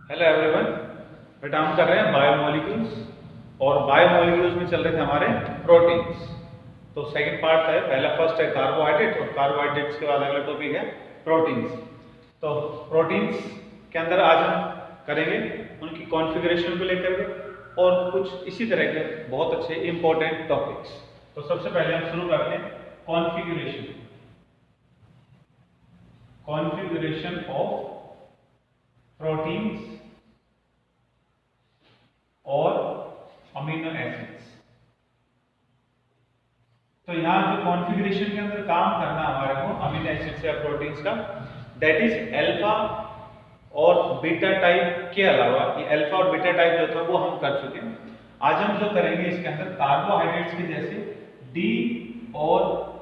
Hello everyone. बेटा हम कर रहे हैं बायोमोलिक्यूल्स और बायोमोलिक्यूल्स में चल रहे थे हमारे प्रोटीन्स। तो सेकंड पार्ट है, पहला फर्स्ट है कार्बोहाइड्रेट और कार्बोहाइड्रेट्स के बाद अगला टॉपिक है प्रोटीन्स। तो प्रोटीन्स के अंदर आज हम करेंगे उनकी कॉन्फ़िगरेशन को लेकर के और कुछ इसी तरह के बहुत अच्छे इंपॉर्टेंट टॉपिक्स। तो सबसे पहले हम शुरू करते हैं कॉन्फ़िगरेशन कॉन्फ़िगरेशन ऑफ प्रोटीन्स और अमीनो एसिड्स। तो यहां जो कॉन्फ़िगरेशन के अंदर काम करना हमारे को अमीनो एसिड्स या प्रोटीन्स का, दैट इज अल्फा और बीटा टाइप के अलावा ये अल्फा और बीटा टाइप जो था वो हम कर चुके हैं। आज हम जो करेंगे इसके अंदर कार्बोहाइड्रेट्स के जैसे डी और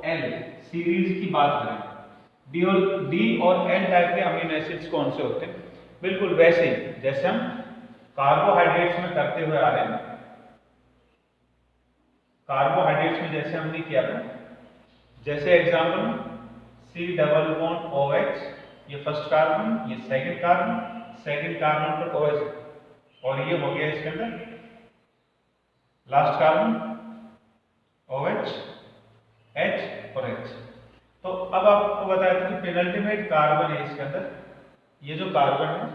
एल सीरीज की बात करें। डी और एल टाइप के अमीनो एसिड्स कौन से होते हैं, बिल्कुल वैसे ही जैसे हम कार्बोहाइड्रेट्स में करते हुए आ रहे हैं। कार्बोहाइड्रेट्स में जैसे हमने किया था, जैसे example C double bond OH, ये फर्स्ट कार्बन, ये सेकंड कार्बन पर OH और ये हो गया इसके अंदर लास्ट कार्बन OH H और H। तो अब आपको बताया था कि पेनल्टीमेट कार्बन है इसके अंदर, ये जो कार्बन है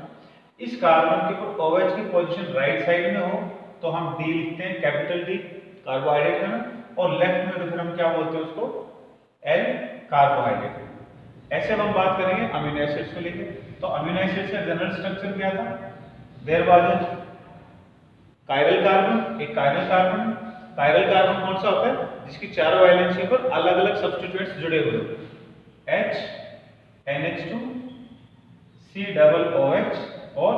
इस कार्बन के ऊपर OH की पोजीशन राइट साइड में हो तो हम D लिखते हैं, कैपिटल D कार्बोहाइड्रेट है ना, और लेफ्ट में तो फिर हम क्या बोलते हैं उसको L कार्बोहाइड्रेट। ऐसे हम बात करेंगे अमीनो एसिड्स को लेकर। तो अमीनो एसिड्स का जनरल स्ट्रक्चर क्या था, there was a chiral carbon, एक कायरल कार्बन। कायरल कार्बन कौन सा होता है, जिसकी चारों वैलेंसी पर अलग अलग सब्स्टिट्यूएंट्स जुड़े हुए हैं, H NH2 C double OH और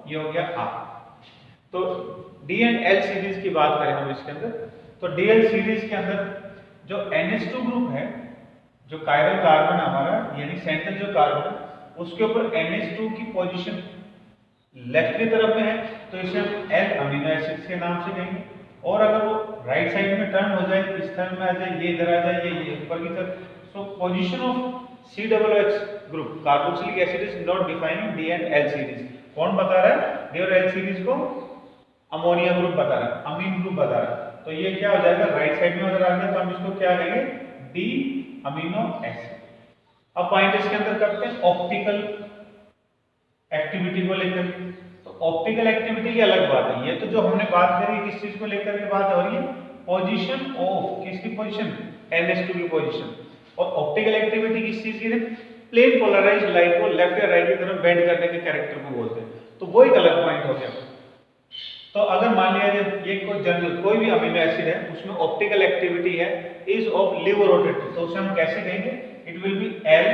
ये हो गया R। तो डी एंड एल सीरीज की बात करें हम इसके अंदर, तो डीएल सीरीज के अंदर जो NH2 ग्रुप है, जो कायरल कार्बन हमारा यानी सेंट्रल जो कार्बन है उसके ऊपर NH2 की पोजीशन लेफ्ट की तरफ में है तो इसे हम एल अमीनो एसिड्स के नाम से कहेंगे। और अगर वो राइट साइड में टर्न हो जाए, इस टर्न में आ जाए, ये इधर आ जाए, ये ऊपर की तरफ, सो position of COOH group carboxylic acid is not defining D and L series. कौन बता रहा है, डी और एल सीरीज को अमोनिया ग्रुप बता रहा है, अमीन ग्रुप बता रहा है। तो ये क्या हो जाएगा, राइट साइड में अगर आ गया तो हम इसको क्या कहेंगे, डी अमीनो एसिड। अब पॉइंट इसके अंदर करते हैं ऑप्टिकल एक्टिविटी को लेकर। तो ऑप्टिकल एक्टिविटी की अलग बात है, ये तो जो हमने बात करी किस चीज को लेकर के बात हो रही है, पोजीशन ऑफ किसकी पोजीशन, NH2 की पोजीशन। और ऑप्टिकल एक्टिविटी किस चीज की है, प्लेन पोलराइज्ड लाइट को लेफ्ट या राइट की तरफ बेंड करने के कैरेक्टर को बोलते हैं। तो वो एक अलग पॉइंट हो गया। तो अगर मान लिया जाए ये कोई जनरल कोई भी अमीनो एसिड है उसमें ऑप्टिकल एक्टिविटी है इज ऑफ लिवरोटेटिव, तो उसे हम कैसे कहेंगे, it will be L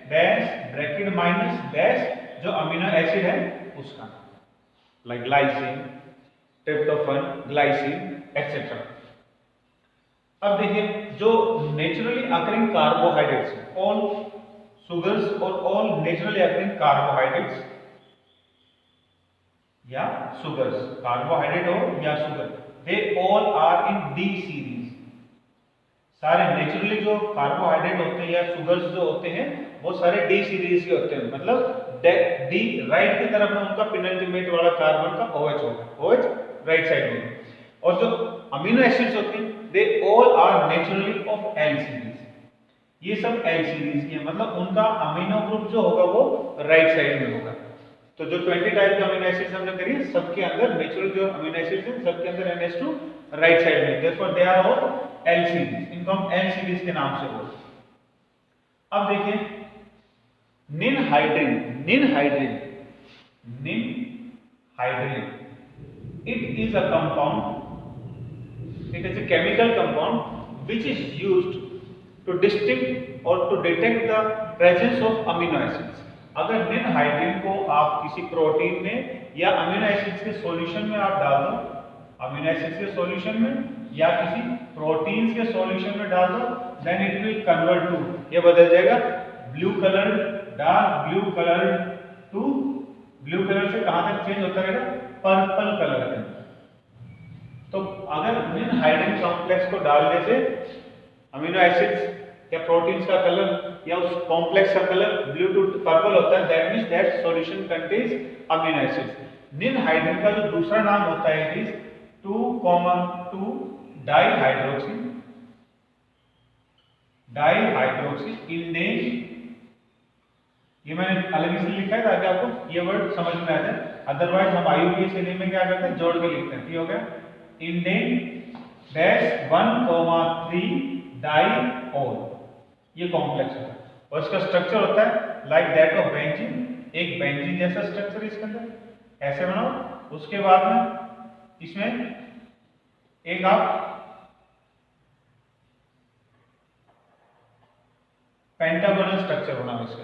dash bracket minus dash जो अमीनो एसिड है उसका, like glycine, tryptophan, glycine etcetera. अब देखिए जो naturally occurring carbohydrates, all sugars और ऑल नेचुरली अकरिंग कार्बोहाइड्रेट्स या सुगर्स, कार्बोहाइड्रेट हो या sugar, they all are in D series. सारे नेचुरली जो कार्बोहाइड्रेट होते हैं या सुगर्स जो होते हैं वो सारे डी सीरीज के होते हैं, मतलब डी राइट की तरफ में उनका पेनल्टीमेट वाला कार्बन का OH होगा, OH राइट साइड में। और जो अमीनो एसिड्स होते हैं they all are naturally of L series, ये सब एल सीरीज के हैं, मतलब उनका अमीनो ग्रुप जो होगा वो राइट साइड में होगा। तो जो 20 टाइप के अमीनो एसिड्स हमने करी सबके अंदर नेचुरल जो अमीनो एसिड्स हैं सबके अंदर NH2 राइट साइड में, therefore they are all L series, इनको हम एल सीरीज के नाम से बोलते हैं। अब देखिए ninhydrin, it is a compound, it is a chemical compound which is used to distinct or to detect the presence of amino acids। अगर ninhydrin को आप किसी प्रोटीन में या अमीनो एसिड्स के सॉल्यूशन में आप डाल दो, अमीनो एसिड्स के सॉल्यूशन में या किसी प्रोटीन्स के सॉल्यूशन में डाल दो, then it will convert to, ये बदल जाएगा blue colour, dark blue colour to, blue colour से कहां तक चेंज होता रहेगा, पर्पल कलर में। तो अगर ninhydrin कॉम्प्लेक्स को डालने से अमीनो एसिड्स या प्रोटीन्स का कलर या उस कॉम्प्लेक्स का कलर ब्लू टू पर्पल होता है, that means that solution contains amino acids. निन हाइड्रिन का जो दूसरा नाम होता है इट इज 2,2 डाइहाइड्रोक्सी इंडेन। ये मैंने अलग से लिखा है ताकि आपको ये वर्ड समझ में आ जाए, अदरवाइज हम IUPAC सेलिंग में क्या करते हैं, जोड़ के लिखते हैं। हो गया इंडेन डैश 1,3 डाइऑल, ये कॉम्प्लेक्स होता है और इसका स्ट्रक्चर होता है लाइक दैट ऑफ बेंजीन, एक बेंजीन जैसा स्ट्रक्चर इसके अंदर ऐसे बनाओ। उसके बाद में इसमें एक आप पेंटागोनल स्ट्रक्चर बनाओ। इसका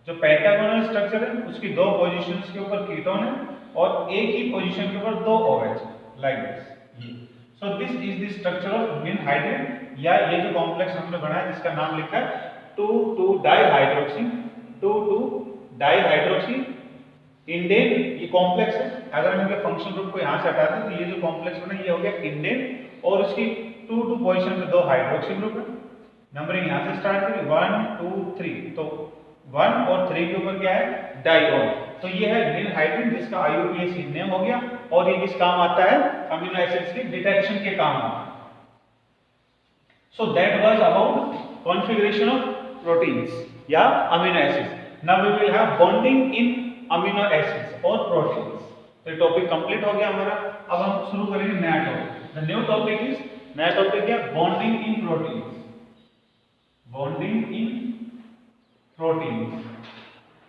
जो पेंटागोनल स्ट्रक्चर है उसकी दो पोजीशंस के ऊपर कीटोन है और एक ही पोजीशन के ऊपर दो OH like this. So this is the structure of निन हाइड्रिन, या ये जो कॉम्प्लेक्स हमने बनाया जिसका नाम लिखा है 2,2 डाइहाइड्रोक्सी, 2,2 डाइहाइड्रोक्सी इंडेन, ये कॉम्प्लेक्स है। अगर हम इनके फंक्शन ग्रुप को यहां से हटा दें तो ये जो कॉम्प्लेक्स बना ये हो गया इंडेन और इसकी 2,2 पोजीशन पे दो हाइड्रोक्सी ग्रुप है। नंबरिंग यहां से स्टार्ट करें 1, 2, 3, तो 1 और 3 के ऊपर क्या है, डाइऑल। तो ये है निन हाइड्रिन जिसका IUPAC नेम हो गया और ये किस काम आता है, अमीनो एसिड्स की डिटेक्शन के काम आता है। So that was about configuration of proteins या amino acids. Now we will have bonding in amino acids और प्रोटीन्स। तो ये टॉपिक कंप्लीट हो गया हमारा। अब हम शुरू करेंगे नया topic. The new topic is, नया टॉपिक क्या, bonding in proteins. Bonding in proteins,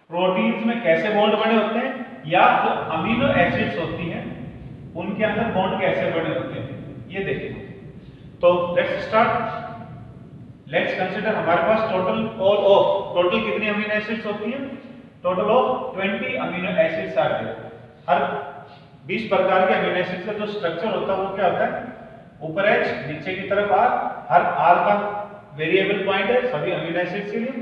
proteins में कैसे बॉन्ड बने होते हैं या जो अमीनो एसिड्स होती हैं उनके अंदर बॉन्ड कैसे बने होते हैं ये देखिए। तो लेट्स स्टार्ट, लेट्स कंसीडर हमारे पास टोटल कितनी अमीनो एसिड्स होती हैं, total of 20 amino acids are there. हर 20 प्रकार के अमीनो एसिड्स का जो स्ट्रक्चर होता है वो क्या होता है, ऊपर H नीचे की तरफ R, हर R का वेरिएबल पॉइंट है सभी अमीनो एसिड्स के लिए,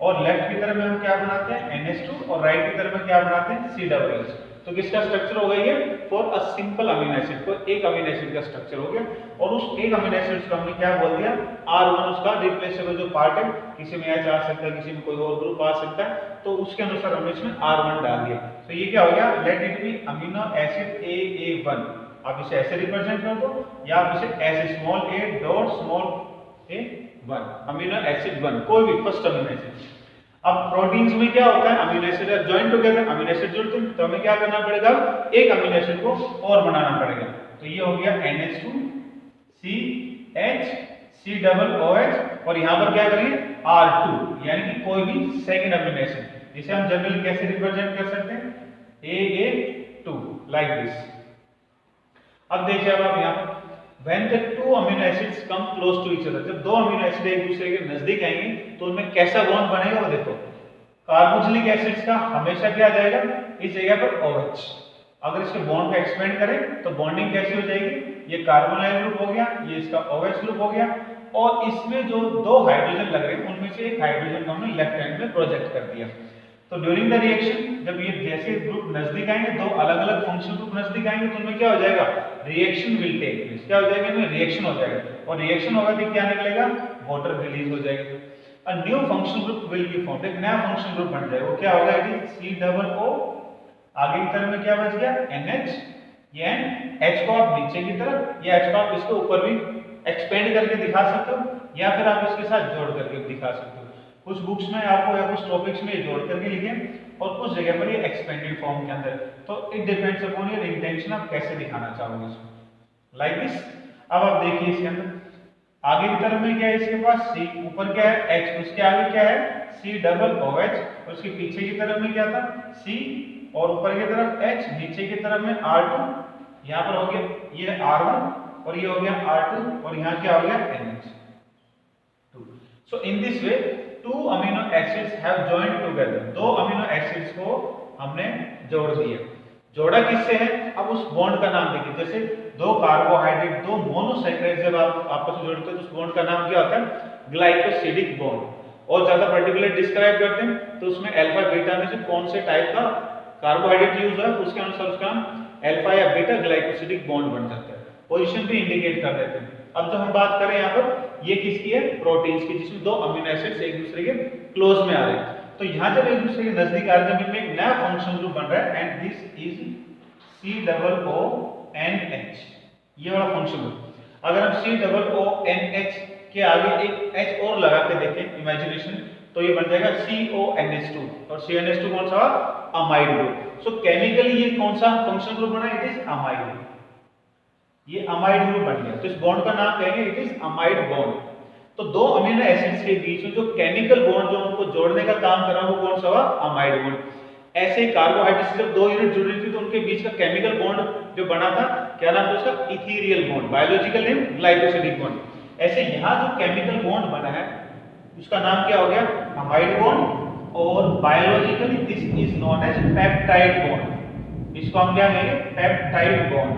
और लेफ्ट की तरफ में हम क्या बनाते हैं NH2 और राइट की तरफ में क्या बनाते हैं COOH। तो किसका स्ट्रक्चर हो गया ये, for a simple amino acid, को एक अमीनो एसिड का स्ट्रक्चर हो गया। और उस एक अमीनो एसिड को हमने क्या बोल दिया, R1, उसका रिप्लेसेबल जो पार्ट है, किसी में H आ सकता है, किसी में कोई और ग्रुप आ सकता है, तो उसके अनुसार हमने इसमें R1 डाल दिया। तो ये क्या हो गया, let it be amino acid AA1। आप इसे ऐसे रिप्रेजेंट कर दो या आप इसे ऐसे small a dot small a1, amino acid 1, कोई भी फर्स्ट अमीनो एसिड। अब प्रोटीन्स में क्या होता है, amino acid are join together, amino acid जुड़ते हैं, तो हमें क्या करना पड़ेगा, एक अमीनो एसिड को और बनाना पड़ेगा। तो ये हो गया NH2 CH COOH और यहां पर क्या करेंगे R2, यानी कि कोई भी सेकंड अमीनो एसिड। इसे हम जनरली कैसे रिप्रेजेंट कर सकते हैं, AA2 लाइक दिस। अब देखिए अब आप यहां पर when the two amino acids come close to each other, जब दो अमीनो एसिड एक दूसरे के नजदीक आएंगे तो उनमें कैसा बॉन्ड बनेगा वो देखो। कार्बोक्सिलिक एसिड्स का हमेशा क्या आ जाएगा, इस जगह पर OH। अगर इसके बॉन्ड को एक्सपेंड करें तो बॉन्डिंग कैसी हो जाएगी, ये कार्बोनाइल ग्रुप हो गया, ये इसका OH ग्रुप हो गया, और इसमें जो दो हाइड्रोजन लग रहे हैं उनमें से एक हाइड्रोजन को हमने लेफ्ट हैंड में प्रोजेक्ट कर दिया। तो ड्यूरिंग द रिएक्शन जब ये जैसे ग्रुप नजदीक आएंगे, दो अलग अलग फंक्शनल ग्रुप नजदीक आएंगे, तो उनमें क्या हो जाएगा, रिएक्शन विल टेक प्लेस। क्या हो जाएगा, इनमें रिएक्शन हो जाएगा, और रिएक्शन होगा तो क्या निकलेगा, वाटर रिलीज हो जाएगा। A new functional group will be formed, एक नया फंक्शनल ग्रुप बन जाएगा। वो क्या होगा, इट इज COO, आगे की तरफ में क्या बच गया NH, ये H को आप नीचे की तरफ या H को आप इसके ऊपर भी एक्सपेंड करके दिखा सकते हो या फिर आप इसके साथ जोड़ करके दिखा सकते हो। कुछ बुक्स में आपको या कुछ टॉपिक्स में जोड़ करके लिखे और कुछ जगह पर ये एक्सपेंडेड फॉर्म के अंदर। तो it depends upon your intention, आप कैसे दिखाना चाहोगे इसको, लाइक दिस। अब आप देखिए इसके अंदर आगे की तरफ में क्या है, इसके पास C, ऊपर क्या है H, उसके आगे क्या है COOH, और उसके पीछे की तरफ में क्या था C, और ऊपर की तरफ H, नीचे की तरफ में R2, यहाँ पर हो गया ये R1 और ये हो गया R2, और यहाँ क्या हो गया NH2। So in this way two amino acids have joined together, दो अमीनो एसिड्स को हमने जोड़ दिया। जोड़ा किससे है, अब उस बॉन्ड का नाम देखिए। जैसे दो कार्बोहाइड्रेट, दो मोनोसैकराइड जब आप आपस में जोड़ते हैं तो उस बॉन्ड का नाम क्या होता है, ग्लाइकोसिडिक बॉन्ड। और ज्यादा पर्टिकुलर डिस्क्राइब करते हैं तो उसमें अल्फा बीटा में से कौन से टाइप का कार्बोहाइड्रेट यूज है उसके अनुसार उसका नाम अल्फा या बीटा ग्लाइकोसिडिक बॉन्ड बन जाता है, पोजीशन भी इंडिकेट कर देते हैं। अब जो हम बात करें यहाँ पर, ये किसकी है, प्रोटीन्स की, जिसमें दो अमीनो एसिड्स एक दूसरे के क्लोज में आ रहे हैं। तो यहाँ जब एक दूसरे के नजदीक आ रहे हैं, जब इनमें एक नया फंक्शनल ग्रुप बन रहा है, एंड दिस इज COONH, ये वाला फंक्शन। अगर हम COONH के आगे एक H और लगा के देखें इमेजिनेशन, तो ये बन जाएगा CONH2, और CONH2 कौन सा? Amide group. सो केमिकली ये कौन सा फंक्शनल ग्रुप बना? It is amide. ये अमाइड ग्रुप बन गया, तो इस बॉन्ड का नाम कहेंगे इट इज अमाइड बॉन्ड। तो दो अमीनो एसिड्स के बीच में जो केमिकल बॉन्ड जो उनको जोड़ने का काम कर रहा है वो कौन सा हुआ? Amide bond. ऐसे ही कार्बोहाइड्रेट से जब दो यूनिट जुड़ रही थी तो उनके बीच का केमिकल बॉन्ड जो बना था, क्या नाम था उसका? Ethereal bond, biological name glycosidic bond. ऐसे यहाँ जो केमिकल बॉन्ड बना है उसका नाम क्या हो गया? अमाइड बॉन्ड, और biologically this is known as peptide bond. इसको हम क्या कहेंगे? Peptide bond.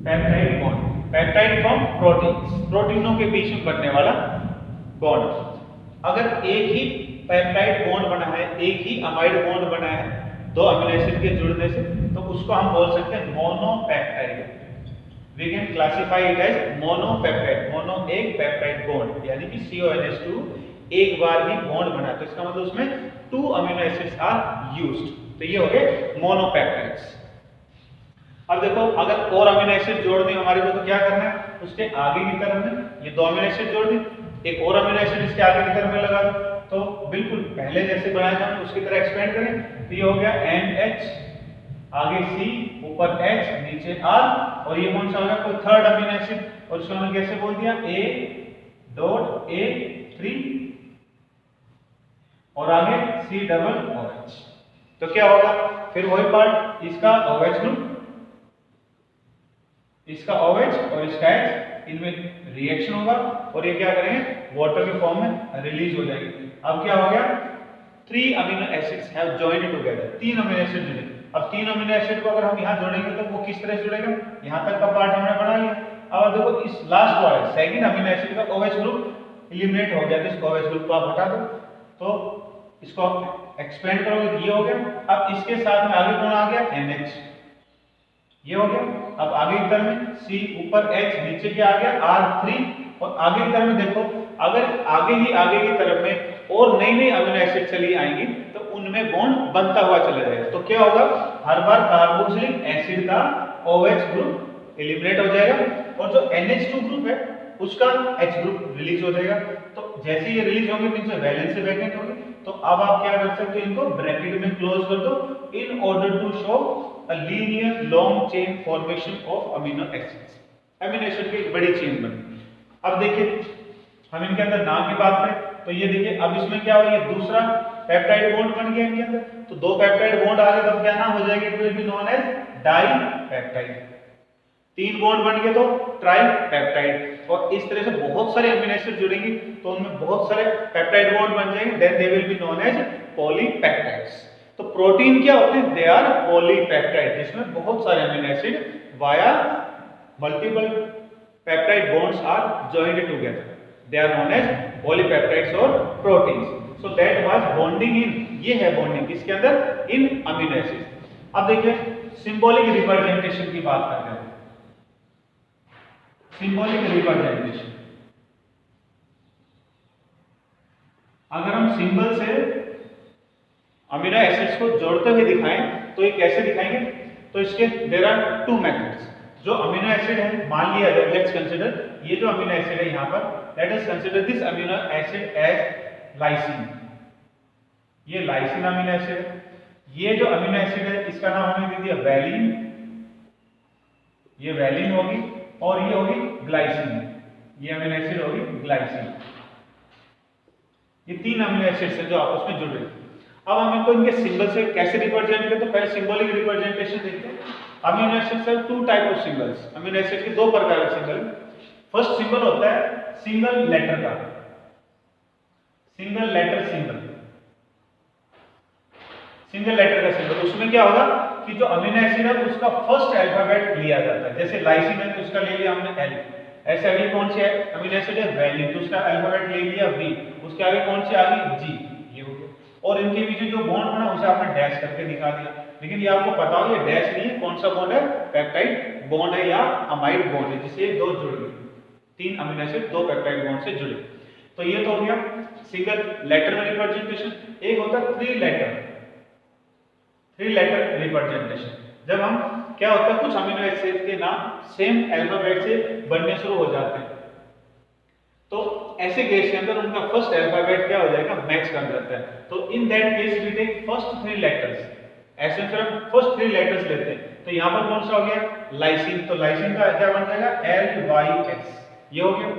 Peptide bond, peptide from proteins, प्रोटीनों के बीच में बनने वाला बॉन्ड। अगर एक ही पेप्टाइड बॉन्ड बना है, एक ही अमाइड बॉन्ड बना है दो अमीनो एसिड के जुड़ने से, तो उसको हम बोल सकते हैं monopeptide. We can classify it as monopeptide. Mono एक, पेप्टाइड बॉन्ड, यानी कि CONH2 एक बार ही बॉन्ड बना, तो इसका मतलब उसमें 2 अमीनो एसिड्स आर यूज्ड, तो ये हो गए मोनोपेप्टाइड्स। अब देखो, अगर और अमीनो एसिड जोड़नी हमारे को तो क्या करना है? उसके आगे की तरफ में ये दो अमीनो एसिड जोड़ दी, एक और अमीनो एसिड इसके आगे की तरफ में लगा दो, तो बिल्कुल पहले जैसे बनाया था उसकी तरह एक्सपेंड करें, तो ये हो गया NH, आगे C, ऊपर H, नीचे R, और ये कौन सा होगा? कोई थर्ड अमीनो एसिड, और उसको हमने कैसे बोल दिया? A.A3, और आगे COOH। तो क्या होगा? फिर वही पार्ट, इसका OH ग्रुप, इसका OH और इसका H, इनमें रिएक्शन होगा और ये क्या करेंगे? वाटर के फॉर्म में रिलीज हो जाएगी। अब क्या हो गया? 3 amino acids have joined together, 3 amino acid जुड़े। अब 3 अमीनो एसिड को अगर हम यहाँ जोड़ेंगे तो वो किस तरह से जुड़ेगा? यहाँ तक का पार्ट हमने बना लिया। अब देखो इस लास्ट वाले सेकंड अमीनो एसिड का OH ग्रुप एलिमिनेट हो गया, तो इस OH ग्रुप को आप हटा दो, तो इसको एक्सपेंड करोगे तो ये हो गया। अब इसके साथ में आगे कौन आ गया? NH, ये हो गया। अब आगे की तरफ में C, ऊपर H, नीचे क्या आ गया? R3, और आगे की तरफ में देखो, अगर आगे की तरफ में और नई नई अमीनो एसिड चली आएंगी तो उनमें बॉन्ड बनता हुआ चला जाएगा। तो क्या होगा? हर बार कार्बोक्सिलिक एसिड का OH ग्रुप एलिमिनेट हो जाएगा, और जो NH2 ग्रुप है उसका H ग्रुप रिलीज हो जाएगा। तो जैसे ये रिलीज होंगे तो इनसे वैलेंस से वैकेंट होगी, तो अब आप क्या कर सकते हो? इनको ब्रैकेट में क्लोज कर दो, in order to show a linear long chain formation of amino acids। Amino acid की एक बड़ी चेन बनी। अब देखिए, हम इनके अंदर नाम की बात करें तो ये देखिए, अब इसमें क्या हो? ये दूसरा पेप्टाइड बॉन्ड बन गया इनके अंदर, तो 2 पेप्टाइड बॉन्ड आ गए, तब क्या नाम हो जाएगा? It will be known as dipeptide. 3 bond बन गए तो ट्राइपेप्टाइड, और इस तरह से बहुत सारे अमीनो एसिड जुड़ेंगे तो उनमें बहुत सारे पेप्टाइड बॉन्ड बन जाएंगे, then they will be known as polypeptides. तो प्रोटीन क्या होते हैं? दे आर पॉलीपेप्टाइड, जिसमें बहुत सारे amino acid via multiple peptide bonds are joined together, they are known as polypeptides और proteins. So that was bonding in, ये है बॉन्डिंग किसके अंदर? In amino acid. अब देखिए, सिंबॉलिक रिप्रेजेंटेशन की बात करते हैं। सिंबॉलिक रिप्रेजेंटेशन, अगर हम सिंबल से अमीनो एसिड्स को जोड़ते हुए दिखाएं तो ये कैसे दिखाएंगे? तो इसके देयर आर 2 मेथड्स। जो अमीनो एसिड है, मान लिया लेट्स कंसीडर ये जो अमीनो एसिड है यहाँ पर, let us consider this amino acid as lysine. ये लाइसिन अमीनो एसिड है। ये जो अमीनो एसिड है इसका नाम हमने दे दिया वैलिन, ये वैलिन होगी, और ये होगी ग्लाइसिन, ये अमीनो एसिड होगी ग्लाइसिन। ये 3 अमीनो एसिड्स हैं जो आपस में जुड़ रहे हैं। अब हम इनको इनके सिंबल से कैसे रिप्रेजेंट करते हैं? पहले सिंबॉलिक रिप्रेजेंटेशन देखते हैं। Amino acids have 2 type of symbols. Amino acid के 2 प्रकार के सिंबल। फर्स्ट सिंबल होता है सिंगल लेटर का, single letter symbol, single letter का सिंबल। उसमें क्या होगा कि जो अमीनो एसिड है उसका फर्स्ट अल्फाबेट लिया जाता है। जैसे लाइसिन है तो उसका ले लिया हमने L, ऐसे अभी कौन सी अमीनो एसिड है? वैलिन, तो उसका अल्फाबेट ले लिया V, उसके आगे कौन सी आ गई? G, ये हो गया। और इनके बीच जो बॉन्ड बना उसे आपने डैश करके दिखा दिया, लेकिन ये आपको पता हो ये डैश नहीं है, कौन सा बॉन्ड है? पेप्टाइड बॉन्ड है या अमाइड बॉन्ड है, जिससे 2 जुड़ गए, 3 अमीनो एसिड 2 पेप्टाइड बॉन्ड से जुड़े। तो ये तो हो गया सिंगल लेटर में रिप्रेजेंटेशन। एक होता है 3 लेटर 3 लेटर रिप्रेजेंटेशन। जब हम क्या होता है कुछ अमीनो एसिड के नाम सेम अल्फाबेट से बनने शुरू हो जाते हैं, तो ऐसे केस के अंदर उनका फर्स्ट अल्फाबेट क्या हो जाएगा, मैच कर जाता है। तो in that case we take first 3 letters. ऐसे फिर हम फर्स्ट 3 लेटर्स लेते हैं। तो यहाँ पर कौन सा हो गया, लाइसिन। तो लाइसिन का क्या बन जाएगा, LYS, ये हो गया।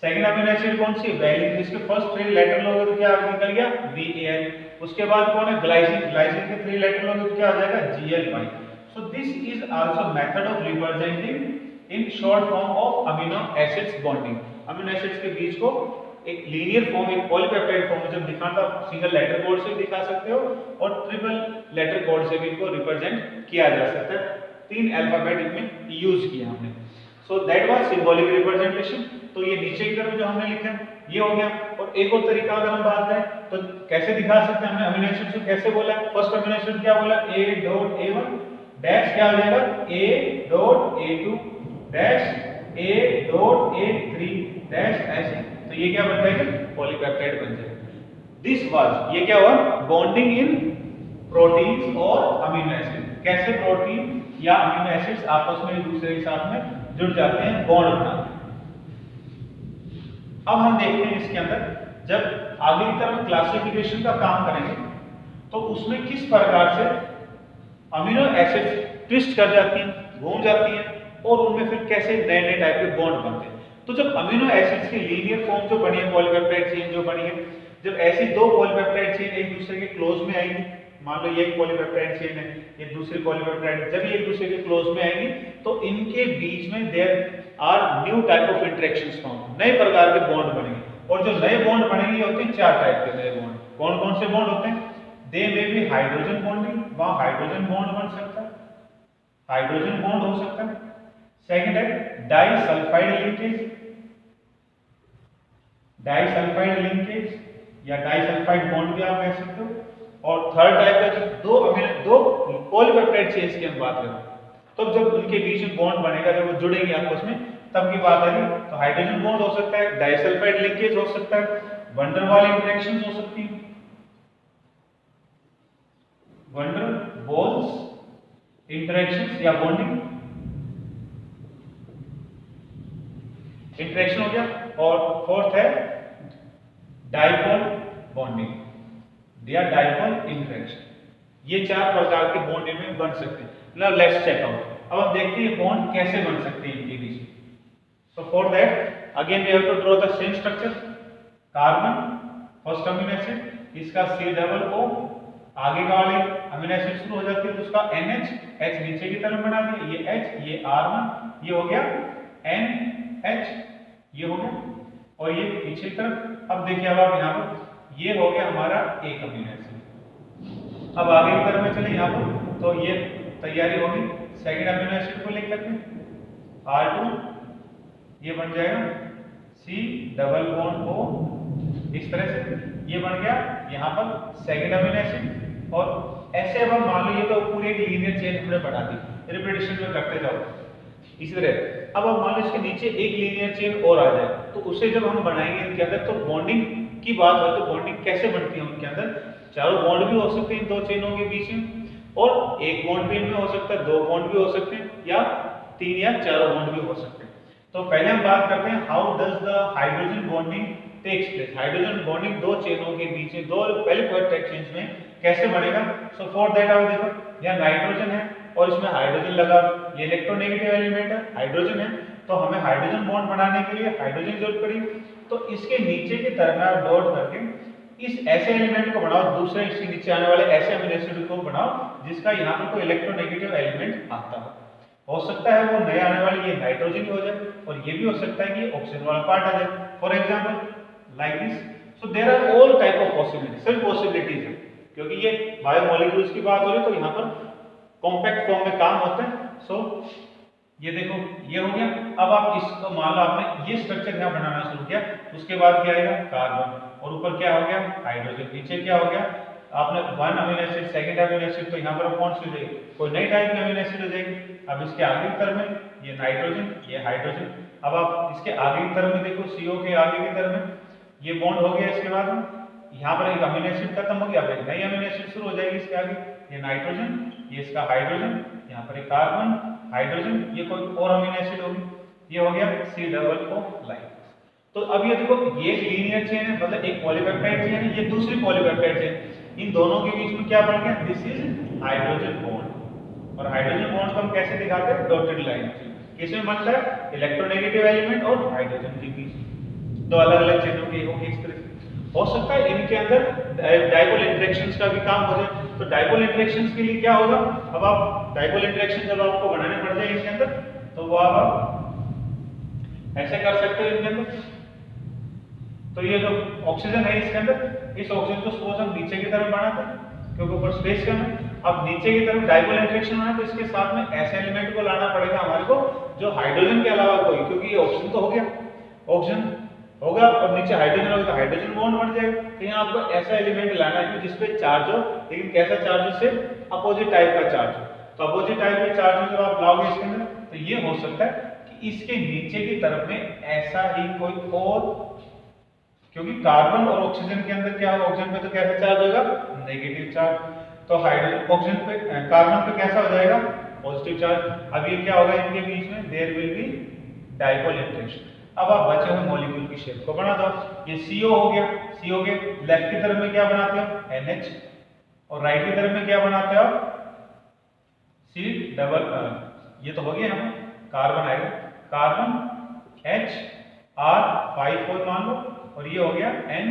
सेकंड अमीनो एसिड कौन सी, वैलिन, जिसके फर्स्ट 3 लेटर लोगे तो क्या निकल गया, VAL। उसके बाद कौन है, ग्लाइसिन। ग्लाइसिन के 3 लेटर लोगे तो क्या हो जाएगा, GLY। So this is also method of representing in short form of amino acids bonding. Amino acids के बीच को एक लीनियर फॉर्म, एक पॉलीपेप्टाइड फॉर्म में जब दिखाना, तो सिंगल लेटर कोड से दिखा सकते हो और ट्रिपल लेटर कोड से भी इनको रिप्रेजेंट किया जा सकता है। 3 अल्फाबेट इसमें यूज किया हमने। सो दैट वाज सिंबॉलिक रिप्रेजेंटेशन। तो ये नीचे की तरफ जो हमने लिखा ये हो गया। और एक और तरीका अगर हम बात करें तो कैसे दिखा सकते हैं, हमने अमीनो एसिड को कैसे बोला, फर्स्ट अमीनो एसिड क्या बोला, A.A1 डैश क्या हो जाएगा, A.A2 डैश A.A3 डैश ऐसे। तो ये क्या बन जाएगा, पॉलीपेप्टाइड बन जाएगा। दिस वाज, ये क्या हुआ, बॉन्डिंग इन प्रोटीन्स और अमीनो एसिड। कैसे प्रोटीन या अमीनो एसिड्स आपस में एक दूसरे के साथ में जुड़ जाते हैं, बॉन्ड बनाते हैं। अब हम देखते हैं इसके अंदर जब आगे की तरफ क्लासिफिकेशन का काम करेंगे तो उसमें किस प्रकार से अमीनो एसिड्स ट्विस्ट कर जाती हैं, घूम जाती हैं और उनमें फिर कैसे नए नए टाइप के बॉन्ड बनते हैं। तो जब अमीनो एसिड्स की लीनियर फॉर्म जो बनी है, पॉलीपेप्टाइड चेन जो बनी है, जब ऐसी दो पॉलीपेप्टाइड चेन एक दूसरे के क्लोज में आएंगी, मान लो ये एक पॉलीपेप्टाइड चेन है, ये दूसरी पॉलीपेप्टाइड, जब ये एक दूसरे के क्लोज में आएंगी तो इनके बीच में there are new type of interactions form, नए प्रकार के बॉन्ड बनेंगे। और जो नए बॉन्ड बनेंगे होते हैं 4 टाइप के नए बॉन्ड। कौन कौन से बॉन्ड होते हैं, दे में भी हाइड्रोजन बॉन्डिंग, वहां हाइड्रोजन बॉन्ड बन सकता है, हाइड्रोजन बॉन्ड हो सकता है। सेकंड है डाइसल्फाइड लिंकेज, डाइसल्फाइड लिंकेज या डाइसल्फाइड बॉन्ड भी आप कह सकते हो। और थर्ड टाइप का दो पॉलीपेप्टाइड चेन्स की हम बात करें तो जब उनके बीच में बॉन्ड बनेगा, जब वो जुड़ेंगे आपस में, तब की बात है। तो हाइड्रोजन बॉन्ड हो सकता है, डाइसल्फाइड लिंकेज हो सकता है, वंडर वॉल इंटरेक्शंस हो सकती है, वंडर वॉल्स इंटरेक्शंस या बॉन्डिंग इंटरेक्शन हो गया। और फोर्थ है डाइपोल बॉन्डिंग या डाइपोल इंटरेक्शन। ये 4 प्रकार के बॉन्ड इनमें बन सकते हैं। Now let's check out. अब हम देखते हैं बॉन्ड कैसे बन सकते हैं इनके बीच। So for that again we have to draw the same structure. Carbon first amino acid, इसका C+O, आगे का वाले अमीनो एसिड शुरू हो जाती है तो उसका NH, H नीचे की तरफ बना दिया, ये H, ये R1, ये हो गया NH, ये हो गया और ये पीछे की तरफ। अब देखिए अब आप यहाँ पर ये हो गया हमारा एक अमीनो एसिड। अब आगे की तरफ में चले यहाँ पर तो ये तैयारी होगी सेकंड अमीनो एसिड को लेकर के, R2, ये बन जाएगा C+O, इस तरह से ये बन गया यहाँ पर सेकंड अमीनो एसिड। और ऐसे अब हम मान लो ये तो पूरी एक लीनियर चेन हमने बना दी, रिपीटेशन में करते जाओ इसी तरह। अब मान लो इसके नीचे एक लीनियर चेन और आ जाए तो उसे जब हम बनाएंगे इनके अंदर तो बॉन्डिंग की बात हो तो बॉन्डिंग कैसे बनती है उनके अंदर, चारों बॉन्ड भी हो सकते हैं इन दो चेनों के बीच में, और एक बॉन्ड भी इनमें हो सकता है, 2 बॉन्ड भी हो सकते हैं, या 3 या 4 बॉन्ड भी हो सकते हैं। तो पहले हम बात करते हैं how does the hydrogen bonding takes place. Hydrogen bonding दो चेनों के बीच में, दो पॉलीपेप्टाइड चेन्स में कैसे बनेगा। सो फॉर दैट आप देखो यहाँ नाइट्रोजन है और इसमें हाइड्रोजन लगा, ये इलेक्ट्रोनेगेटिव एलिमेंट है, हाइड्रोजन है, तो हमें हाइड्रोजन बॉन्ड बनाने के लिए हाइड्रोजन की जरूरत पड़ी। तो इसके नीचे की तरफ में आप डॉट करके इस ऐसे एलिमेंट को बनाओ, दूसरे इसके नीचे आने वाले ऐसे अमीनो एसिड को बनाओ जिसका यहाँ पर कोई इलेक्ट्रोनेगेटिव एलिमेंट आता हो सकता है वो नए आने वाले ये नाइट्रोजन ही हो जाए और ये भी हो सकता है कि ऑक्सीजन वाला पार्ट आ जाए, for example like this. So there are all type of possibilities, सभी पॉसिबिलिटीज है, क्योंकि ये बायोमोलिक्यूल्स की बात हो रही तो यहाँ पर कॉम्पैक्ट फॉर्म में काम होता है। सो ये देखो ये हो गया। अब आप इसको मान लो आपने ये स्ट्रक्चर यहाँ बनाना शुरू किया, उसके बाद क्या आएगा कार्बन, और ऊपर क्या हो गया हाइड्रोजन, नीचे क्या हो गया आपने 1 amino acid, second amino acid, तो यहाँ पर कौन सी हो जाएगी, कोई नई टाइप की अमीनो एसिड हो जाएगी। अब इसके आगे की तरफ में ये नाइट्रोजन, ये हाइड्रोजन। अब आप इसके आगे की तरफ में देखो CO के आगे की तरफ में ये बॉन्ड हो गया, इसके बाद में यहाँ पर एक अमीनो एसिड खत्म हो गया, अब एक नई अमीनो एसिड शुरू हो जाएगी इसके आगे, ये नाइट्रोजन, ये इसका हाइड्रोजन, यहाँ पर एक कार्बन, हाइड्रोजन, ये कोई और अमीनो एसिड होगी, ये हो गया C+O लाइन। तो अब ये देखो ये लीनियर चेन है, मतलब एक पॉलीपेप्टाइड चेन है, ये दूसरी पॉलीपेप्टाइड चेन, इन दोनों के बीच में क्या बन गया, दिस इज हाइड्रोजन बॉन्ड। और हाइड्रोजन बॉन्ड को हम कैसे दिखाते हैं, डॉटेड लाइन। किसमें बनता है, इलेक्ट्रोनेगेटिव एलिमेंट और हाइड्रोजन के बीच, दो अलग अलग चेनों के होगी इस तरह से। हो सकता है इनके अंदर डाइपोल इंटरेक्शंस का भी काम हो जाए। तो डाइपोल इंटरेक्शंस के लिए क्या होगा, अब आप डाइपोल इंटरेक्शन जब आपको बनाने पड़ जाए इनके अंदर, तो वो आप ऐसे कर सकते हो इनके अंदर। तो ये जो ऑक्सीजन है इसके अंदर, इस ऑक्सीजन को सपोज हम नीचे की तरफ बढ़ाते हैं क्योंकि ऊपर स्पेस कम है। अब नीचे की तरफ डाइपोल इंटरेक्शन होना है तो इसके साथ में ऐसे एलिमेंट को लाना पड़ेगा हमारे को जो हाइड्रोजन के अलावा कोई, क्योंकि ये ऑक्सीजन तो हो गया, ऑक्सीजन होगा और नीचे हाइड्रोजन होगा तो हाइड्रोजन बॉन्ड बन जाएगा। तो यहाँ आपको ऐसा एलिमेंट लाना है जिसपे चार्ज हो, लेकिन कैसा चार्ज हो, से अपोजिट टाइप का चार्ज हो। तो अपोजिट टाइप के चार्ज जब आप लाओगे इसके अंदर, तो ये हो सकता है कि इसके नीचे की तरफ में ऐसा ही कोई और, क्योंकि कार्बन और ऑक्सीजन के अंदर क्या होगा, ऑक्सीजन पे तो कैसा चार्ज होगा, नेगेटिव चार्ज। तो हाइड्रोजन ऑक्सीजन पे, कार्बन पे कैसा हो जाएगा, पॉजिटिव चार्ज। अब ये क्या होगा इनके बीच में, there will be dipole interaction. अब आप बचे हुए मॉलिक्यूल की शेप को बना दो। ये CO हो गया, CO के लेफ्ट की तरफ में क्या बनाते हो, NH, और राइट की तरफ में क्या बनाते हो, C+, ये तो हो गया हमें, कार्बन आएगा, कार्बन H R 5 4 मान लो, और ये हो गया N।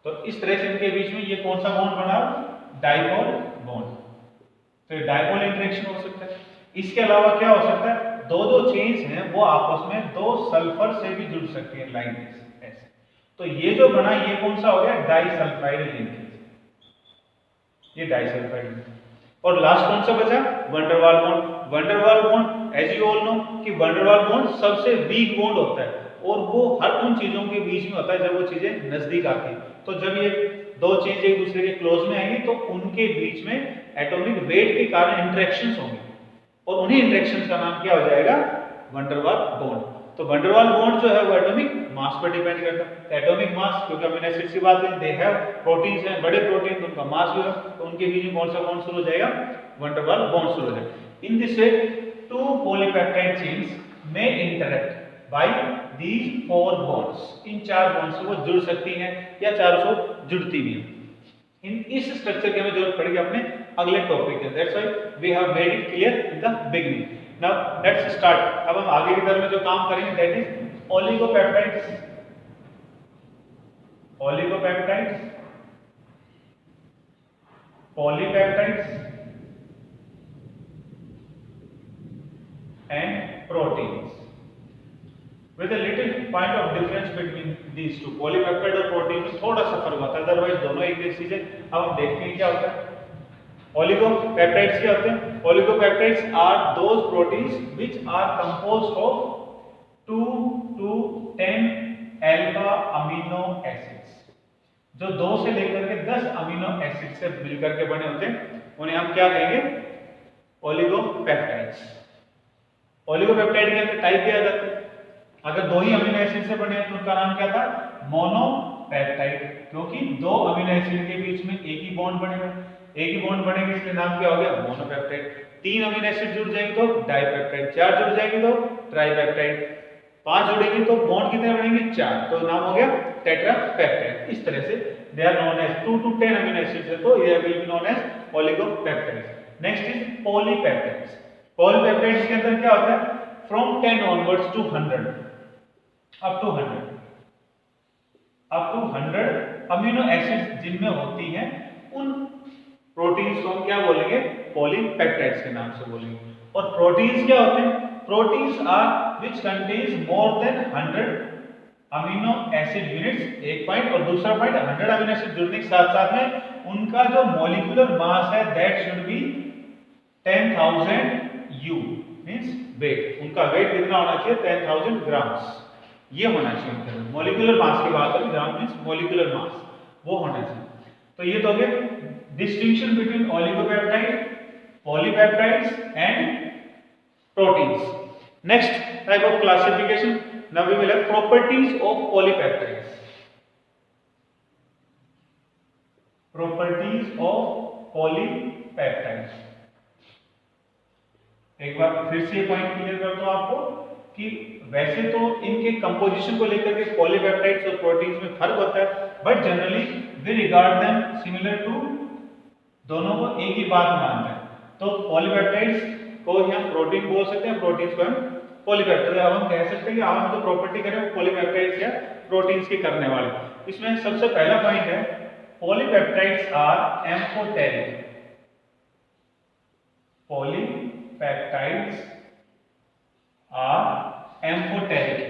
तो इस तरह से इनके बीच में ये कौन सा बॉन्ड बना, डाइपोल बॉन्ड। तो ये डाइपोल इंटरेक्शन हो सकता है। इसके अलावा क्या हो सकता है, दो दो चेन्स हैं वो आपस में दो सल्फर से भी जुड़ सकती है लाइन ऐसे। तो ये जो बना ये कौन सा हो गया, डाइसल्फाइड लिंकेज, ये डाइसल्फाइड लिंकेज। और लास्ट कौन सा बचा, van der Waals bond. Van der Waals bond as you all know कि वंडरवाल बॉन्ड सबसे वीक बॉन्ड होता है और वो हर उन चीजों के बीच में होता है जब वो चीजें नजदीक आती है। तो जब ये दो चीज एक दूसरे के क्लोज में आएंगी तो उनके बीच में एटॉमिक वेट के कारण इंटरेक्शंस होंगे और उन्हीं इंटरेक्शंस का नाम क्या हो जाएगा, वंडरवाल बॉन्ड। तो वंडरवाल बॉन्ड जो है वो एटॉमिक मास पर डिपेंड करता है। एटॉमिक मास, क्योंकि अमीनो एसिड्स की बात करें, दे हैव प्रोटीन्स हैं, बड़े प्रोटीन, तो उनका मास भी है, तो उनके बीच में कौन सा बॉन्ड शुरू हो जाएगा, वंडरवाल बॉन्ड शुरू हो जाएगा। In this way to polypeptide chains में इंटरैक्ट बाय दीज 4 बॉन्ड्स। इन 4 बॉन्ड्स से वो जुड़ सकती हैं या 400 जुड़ती भी हैं। इन इस स्ट्रक्चर की हमें जरूरत पड़ेगी अपने अगले टॉपिक के। That's why we have made it clear in the beginning. Now let's start. अब हम आगे की तरफ में जो काम करेंगे that is oligopeptides. Oligopeptides, polypeptides and proteins. With a little point of difference between these two, polypeptide और प्रोटीन में थोड़ा सा फर्क होता है, अदरवाइज दोनों एक जैसी है। अब हम देखते हैं क्या होता है। ओलिगोपेप्टाइड्स क्या होते हैं, oligopeptides are those proteins which are composed of 2 to 10 alpha amino acids. जो 2 से लेकर के 10 अमीनो एसिड से मिलकर के बने होते हैं उन्हें हम क्या कहेंगे, ओलिगोपेप्टाइड्स। ओलिगोपेप्टाइड के अंदर टाइप क्या जाता है, अगर 2 ही अमीनो एसिड से बने तो उनका नाम क्या था, मोनोपेप्टाइड, क्योंकि 2 अमीनो एसिड के बीच में एक ही बॉन्ड बनेगा, एक ही बॉन्ड बनेगा इसलिए नाम क्या हो गया, मोनोपेप्टाइड। 3 अमीनो एसिड जुड़ जाएंगे तो डाइपेप्टाइड, 4 जुड़ जाएंगे तो ट्राइपेप्टाइड, 5 जुड़ेंगे तो बॉन्ड कितने बनेंगे, 4, तो नाम हो गया टेट्रापेप्टाइड। इस तरह से they are known as 2 to 10 amino acids है तो ये will be known as oligopeptides. Next is polypeptides. Polypeptides के अंदर क्या होता है, from 10 onwards to 100 up to 100 amino acids जिनमें होती हैं उन प्रोटीन्स को हम क्या बोलेंगे, पॉलीपेप्टाइड्स के नाम से बोलेंगे। और प्रोटीन्स क्या होते हैं, proteins are which contains more than 100 amino acid units, एक पॉइंट, और दूसरा पॉइंट 100 अमीनो एसिड जुड़ने के साथ साथ में उनका जो मॉलिक्यूलर मास है that should be 10,000 U, means weight, उनका वेट कितना होना चाहिए, 10,000 ग्राम्स, ये होना चाहिए। मॉलिक्यूलर मास की बात करें, ग्राम मींस मॉलिक्यूलर मास, वो होना चाहिए। तो ये तो हो गया distinction between oligopeptide, polypeptides and proteins. Next type of classification, now we will have properties of polypeptides. Properties of polypeptides. एक बार फिर से ये पॉइंट क्लियर कर दो आपको कि वैसे तो इनके कंपोजिशन को लेकर के पॉलीपेप्टाइड्स और प्रोटीन्स में फर्क होता है, but generally we regard them similar to, दोनों को एक ही बात मानते हैं। तो पॉलीपेप्टाइड्स को हम प्रोटीन बोल सकते हैं, प्रोटीन्स को हम पॉलीपेप्टाइड। अब हम कह सकते हैं कि हम जो प्रॉपर्टी करें वो पॉलीपेप्टाइड्स या प्रोटीन्स की करने वाले। इसमें सबसे पहला पॉइंट है polypeptides are amphoteric. Polypeptides are amphoteric,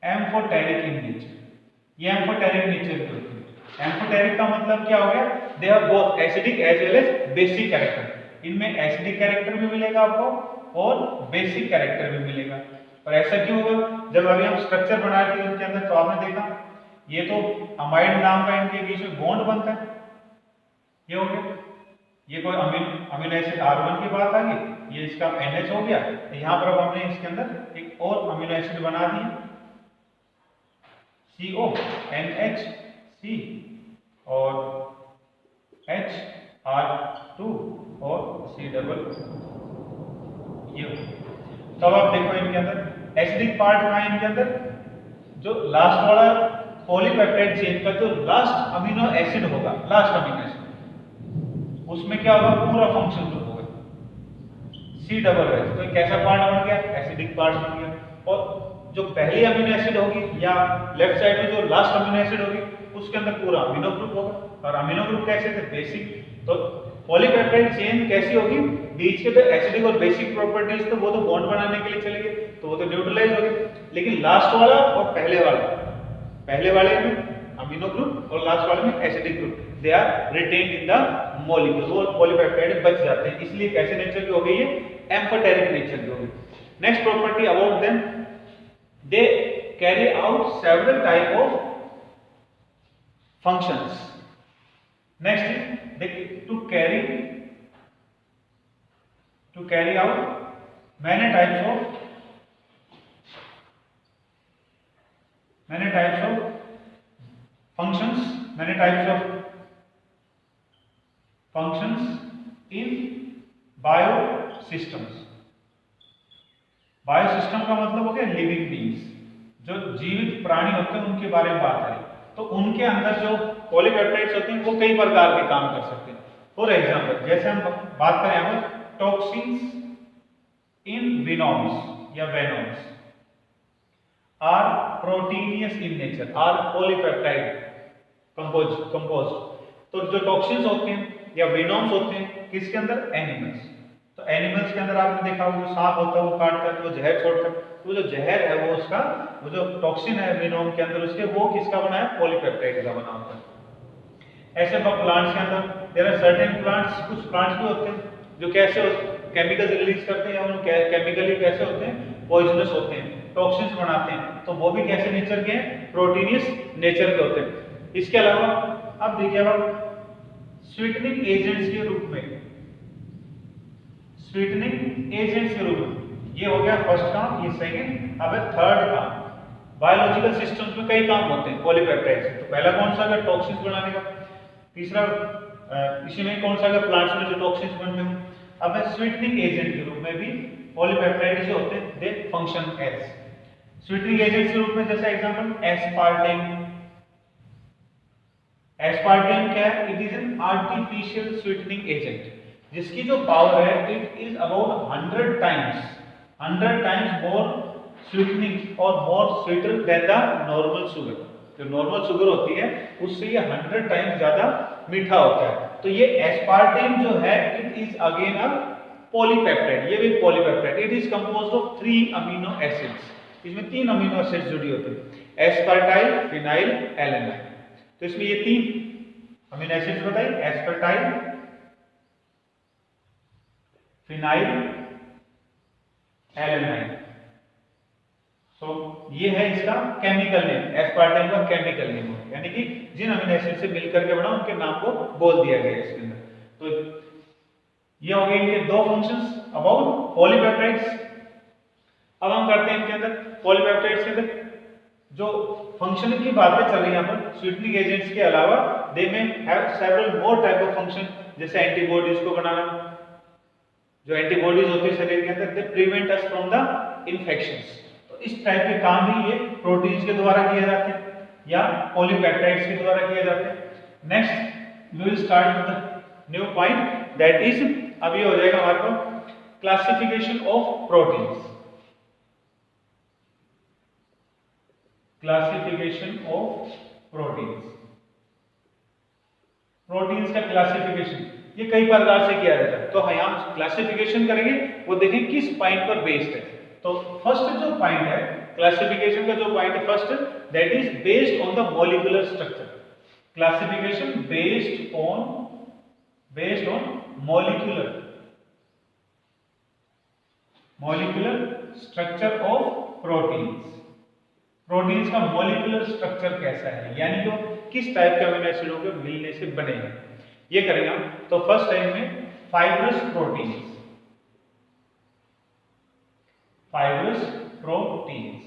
amphoteric in nature. ये एम्फोटेरिक नेचर की होती है। एम्फोटेरिक का मतलब क्या हो गया? They are both acidic as well as basic character. इनमें एसिडिक कैरेक्टर भी मिलेगा आपको और बेसिक कैरेक्टर भी मिलेगा। और ऐसा क्यों होगा? जब अभी हम स्ट्रक्चर बना रहे थे उनके अंदर, तो आपने देखा ये तो अमाइड नाम का इनके बीच में बॉन्ड बनता है, ये हो गया। ये कोई अमीनो एसिड R1 की बात आ गई, ये इसका NH हो गया। तो यहाँ पर अब हमने इसके अंदर एक और अमीनो एसिड बना दिया, CO NH3 और HR2 और C डबल, ये। तब आप देखो इनके अंदर एसिडिक पार्ट कहाँ है? इनके अंदर जो लास्ट वाला पॉलीपेप्टाइड चेन का जो लास्ट अमीनो एसिड होगा, लास्ट अमीनो एसिड, उसमें क्या होगा? पूरा फंक्शन ग्रुप होगा C डबल H। तो कैसा पार्ट बन गया? एसिडिक पार्ट बन गया। और जो पहली अमीनो एसिड होगी या लेफ्ट साइड में जो लास्ट अमीनो एसिड होगी, उसके अंदर पूरा अमीनो ग्रुप होगा। और अमीनो ग्रुप कैसे थे? बेसिक। तो पॉलीपेप्टाइड चेन कैसी होगी? बीच के जो एसिडिक और बेसिक प्रॉपर्टीज थे वो तो बॉन्ड बनाने के लिए चले गए, तो वो तो न्यूट्रलाइज हो गए। लेकिन लास्ट वाला और पहले वाले में अमीनो ग्रुप और लास्ट वाले में acidic group, they are retained in the molecule, वो पॉलीपेप्टाइड बच जाते हैं। इसलिए कैसे नेचर की हो गई? ये एम्फोटेरिक नेचर की हो गई। Next property about them, they carry out several type of functions. Next is they to carry out many types of functions in biosystems। Biosystem का मतलब हो गया लिविंग बीइंग्स, जो जीवित प्राणी होते हैं उनके बारे में बात करें तो उनके अंदर जो पॉलीपेप्टाइड्स होते हैं वो कई प्रकार के काम कर सकते हैं। फॉर एग्जांपल, जैसे हम बात करें यहाँ पर टॉक्सिन्स इन वेनोम्स या venoms are proteinaceous in nature, are polypeptide composed. तो जो टॉक्सिन्स होते हैं या वेनोम्स होते हैं किसके अंदर? एनिमल्स। तो एनिमल्स के अंदर आपने देखा होगा जो सांप होता है वो काटता है तो वो जहर छोड़ता है, तो जो जहर है वो उसका, वो जो टॉक्सिन है वेनोम के अंदर उसके, वो किसका बना है? पॉलीपेप्टाइड का बना होता है। ऐसे प्लांट्स के अंदर देयर आर सर्टेन प्लांट्स, कुछ प्लांट्स भी होते हैं जो कैसे केमिकल्स रिलीज करते हैं या उन केमिकली कैसे होते हैं? पॉइजनस होते हैं, टॉक्सिन्स बनाते हैं। तो वो भी कैसे नेचर के हैं? प्रोटीनियस नेचर के होते हैं। इसके अलावा अब देखिए आप स्वीटनिंग एजेंट्स के रूप में, स्वीटनिंग एजेंट्स के रूप में, ये हो गया फर्स्ट काम, ये सेकंड। अब है थर्ड काम। बायोलॉजिकल सिस्टम्स में कई काम होते हैं पॉलीपेप्टाइड्स से। तो पहला कौन सा? अगर टॉक्सिन्स बनाने का। तीसरा इसी में कौन सा? अगर प्लांट्स में जो टॉक्सिन्स बनते हैं। अब है स्वीटनिंग एजेंट के रूप में भी पॉलीपेप्टाइड्स जो होते हैं they function as sweetening agents के रूप में। जैसे एग्जांपल एस्पार्टेम। एस्पार्टेम क्या है? It is an artificial sweetening agent जिसकी जो पावर है it is about 100 times more sweetening और more sweeter than the normal sugar. जो नॉर्मल शुगर होती है उससे ये 100 टाइम्स ज्यादा मीठा होता है। तो ये एस्पार्टेम जो है it is again a polypeptide, ये भी polypeptide. It is composed of 3 amino acids. इसमें 3 अमीनो एसिड्स जुड़ी होती है, एस्पार्टाइल, फिनाइल, एलेनाइन। तो इसमें ये 3 अमीनो एसिड्स बताइए, एस्पार्टाइल, फिनाइल, एलेनाइन। तो ये है इसका केमिकल नेम, एस्पार्टेम का केमिकल नेम, यानी कि जिन अमीनो एसिड से मिलकर के बना उनके नाम को बोल दिया गया इसके अंदर। तो ये हो गए इनके 2 फंक्शंस अबाउट पॉलीपेप्टाइड्स। अब हम करते हैं इनके अंदर पॉलीपेप्टाइड्स के अंदर जो फंक्शन की बातें चल रही हैं यहाँ पर, स्वीटनिंग एजेंट्स के अलावा दे में have several more type of function, जैसे एंटीबॉडीज को बनाना, जो एंटीबॉडीज होती है शरीर के अंदर, they prevent us from the infections. तो इस टाइप के काम भी ये प्रोटीन्स के द्वारा किए जाते हैं या पॉलीपेप्टाइड्स के द्वारा किए जाते हैं। Next we will start with the new point, that is, अब ये हो जाएगा हमारे को classification of proteins. Classification of proteins. Proteins का क्लासिफिकेशन ये कई प्रकार से किया जाता है, तो हम क्लासिफिकेशन करेंगे, वो देखें किस पॉइंट पर बेस्ड है। तो फर्स्ट जो पॉइंट है क्लासिफिकेशन का, जो पॉइंट है first, that is based on the molecular structure. Classification based on molecular structure of proteins. Proteins का मॉलिक्यूलर स्ट्रक्चर कैसा है, यानी जो किस टाइप के अमीनो एसिडों के मिलने से बने हैं, ये करेंगे हम। तो फर्स्ट टाइम में फाइब्रस प्रोटीन्स। फाइब्रस प्रोटीन्स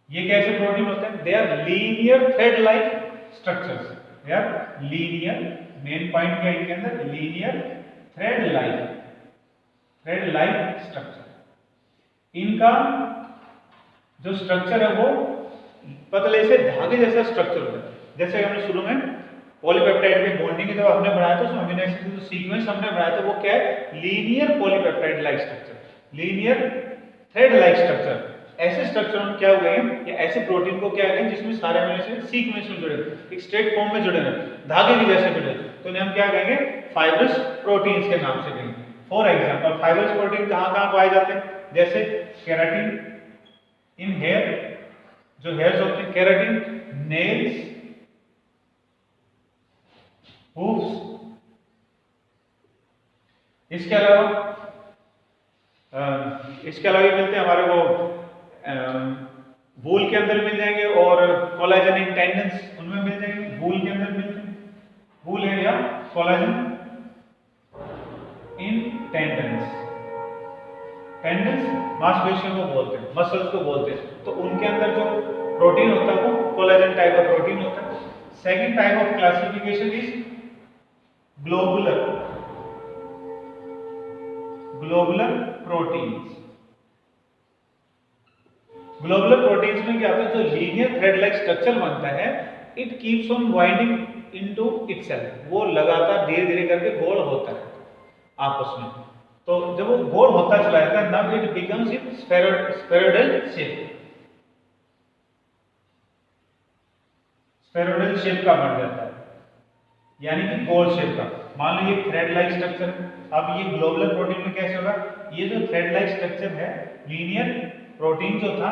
ये कैसे प्रोटीन होते हैं? They are linear thread like structures. They are linear, main point क्या है इनके अंदर, लीनियर थ्रेड लाइक स्ट्रक्चर। इनका जो स्ट्रक्चर है वो पतले से धागे जैसा स्ट्रक्चर होता है। जैसे हमने शुरू में पॉलीपेप्टाइड के बॉन्डिंग जब हमने बनाया तो अमीनो एसिड जो सीक्वेंस हमने बनाया था वो क्या है, linear polypeptide like structure, linear thread like structure. ऐसे स्ट्रक्चर हम क्या हो गए हैं, या ऐसे प्रोटीन को क्या कहेंगे जिसमें सारे अमीनो एसिड सीक्वेंस में जुड़े हैं, एक स्ट्रेट फॉर्म में जुड़े हैं, धागे की जैसे जुड़े हैं, तो इन्हें हम क्या कहेंगे, फाइब्रस प्रोटीन्स के नाम से कहेंगे। फॉर एग्जांपल फाइब्रस प्रोटीन कहाँ-कहाँ पाए जाते हैं, जैसे केराटिन इन हेयर, जो हेयर्स होते हैं, केराटिन, नेल्स, हूव्स। इसके अलावा ये मिलते हैं हमारे को वूल के अंदर मिल जाएंगे, और कोलाजन इन टेंडन्स उनमें मिल जाएंगे, वूल के अंदर मिलते हैं, वूल है या कोलाजन इन टेंडन्स। टेंडन्स मांसपेशियों को बोलते हैं, मसल्स को बोलते हैं, तो उनके अंदर जो प्रोटीन होता है वो कोलाजन टाइप का प्रोटीन होता है। Second type of classification is globular proteins. Globular proteins में क्या होता है, जो लीनियर थ्रेड लाइक स्ट्रक्चर बनता है, it keeps on winding into itself, वो लगातार धीरे धीरे करके गोल होता है आपस में। तो जब वो गोल होता चला जाता है, now it becomes in spheroidal shape का बन जाता है, यानी कि गोल शेप का। मान लो ये थ्रेड लाइक स्ट्रक्चर है, अब ये ग्लोबुलर प्रोटीन में कैसे होगा, ये जो थ्रेड लाइक स्ट्रक्चर है, लीनियर प्रोटीन जो था,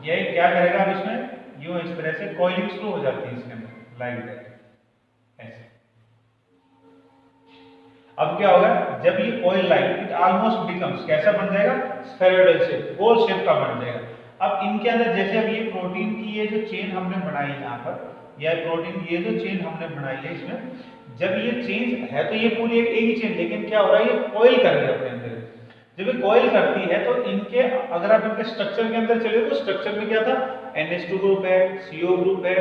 ये क्या करेगा, अब इसमें यूं इस तरह से कॉइलिंग शुरू हो जाती है इसके अंदर, लाइक दैट, ऐसे। अब क्या होगा, जब ये coil like, it almost becomes, कैसा बन जाएगा, स्फेरोइडल शेप, गोल शेप का बन जाएगा। अब इनके अंदर जैसे अब ये प्रोटीन की ये जो चेन हमने बनाई यहाँ पर, या प्रोटीन ये जो चेन हमने बनाई है, इसमें जब ये चेन है तो ये पूरी एक ही चेन, लेकिन क्या हो रहा है, ये कॉइल कर रही है अपने अंदर। जब ये कॉइल करती है तो इनके, अगर आप इनके स्ट्रक्चर के अंदर चले तो स्ट्रक्चर में क्या था, NH2 ग्रुप है, CO ग्रुप है,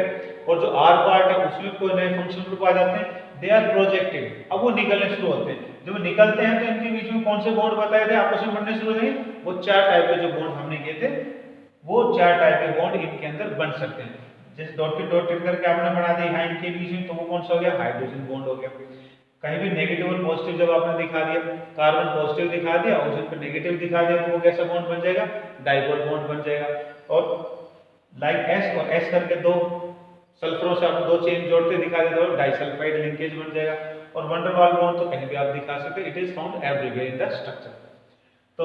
और जो R पार्ट है उसमें कोई नए फंक्शनल ग्रुप आ जाते हैं, दे आर प्रोजेक्टेड। अब वो निकलने शुरू होते हैं, जब निकलते हैं तो इनके बीच में कौन से बॉन्ड बताए थे, आपस में बनने शुरू हो जाएंगे, वो 4 टाइप के जो बॉन्ड हमने किए थे, वो 4 टाइप के बॉन्ड इनके अंदर बन सकते हैं। जैसे डॉटेड करके आपने बना दिया यहाँ इनके बीच में, तो वो कौन सा हो गया, हाइड्रोजन बॉन्ड हो गया। कहीं भी नेगेटिव और पॉजिटिव जब आपने दिखा दिया, कार्बन पॉजिटिव दिखा दिया, ऑक्सीजन पे नेगेटिव दिखा दिया, तो वो कैसा बॉन्ड बन जाएगा, डाइपोल बॉन्ड बन जाएगा। और लाइक S और S करके दो सल्फरों से आप 2 चेन जोड़ते दिखा देते हो, डाइसल्फाइड लिंकेज बन जाएगा। और वंडर वाल बॉन्ड तो कहीं भी आप दिखा सकते, it is found everywhere in the structure. तो